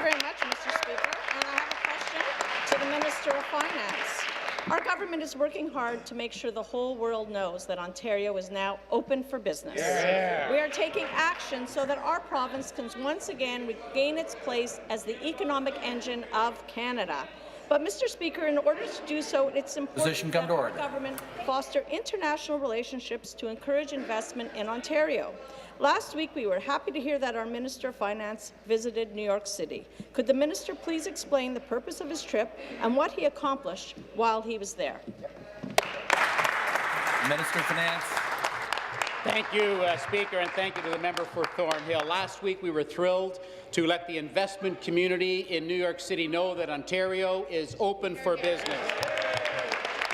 very much, Mr. Speaker. And I have a question to the Minister of Finance. Our government is working hard to make sure the whole world knows that Ontario is now open for business. Yeah. We are taking action so that our province can once again regain its place as the economic engine of Canada. But, Mr. Speaker, in order to do so, it's important that our government foster international relationships to encourage investment in Ontario. Last week, we were happy to hear that our Minister of Finance visited New York City. Could the minister please explain the purpose of his trip and what he accomplished while he was there? Minister of Finance. Thank you, Speaker, and thank you to the member for Thornhill. Last week, we were thrilled to let the investment community in New York City know that Ontario is open for business.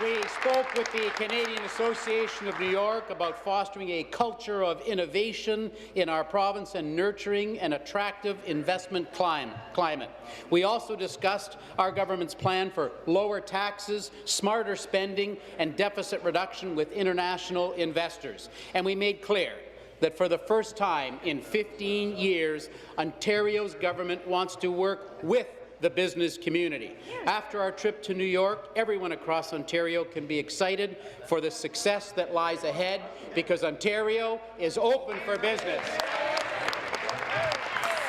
We spoke with the Canadian Association of New York about fostering a culture of innovation in our province and nurturing an attractive investment climate. We also discussed our government's plan for lower taxes, smarter spending, and deficit reduction with international investors. And we made clear that for the first time in 15 years, Ontario's government wants to work with the business community. After our trip to New York, everyone across Ontario can be excited for the success that lies ahead because Ontario is open for business.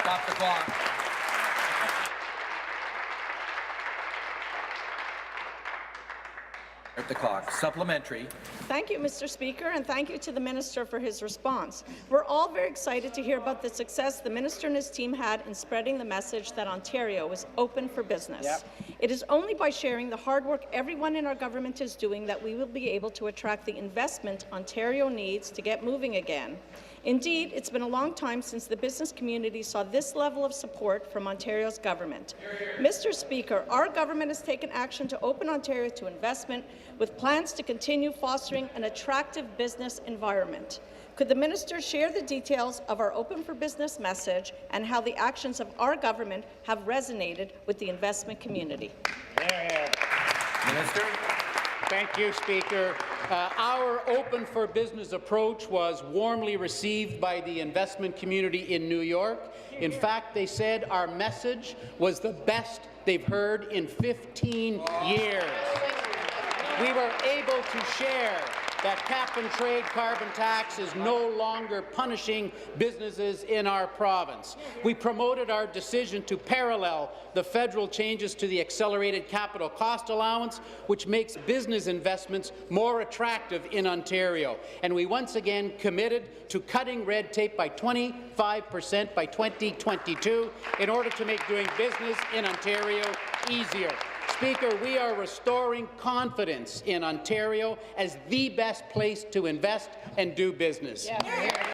Stop the clock. At the clock. Supplementary. Thank you, Mr. Speaker, and thank you to the Minister for his response. We're all very excited to hear about the success the Minister and his team had in spreading the message that Ontario is open for business. Yep. It is only by sharing the hard work everyone in our government is doing that we will be able to attract the investment Ontario needs to get moving again. Indeed, it's been a long time since the business community saw this level of support from Ontario's government. Mr. Speaker, our government has taken action to open Ontario to investment with plans to continue fostering an attractive business environment. Could the minister share the details of our Open for Business message and how the actions of our government have resonated with the investment community? Minister. Thank you, Speaker. Our Open for Business approach was warmly received by the investment community in New York. In fact, they said our message was the best they've heard in 15 years. We were able to share that cap-and-trade carbon tax is no longer punishing businesses in our province. We promoted our decision to parallel the federal changes to the accelerated capital cost allowance, which makes business investments more attractive in Ontario. And we once again committed to cutting red tape by 25% by 2022 in order to make doing business in Ontario easier. Speaker, we are restoring confidence in Ontario as the best place to invest and do business. Yeah.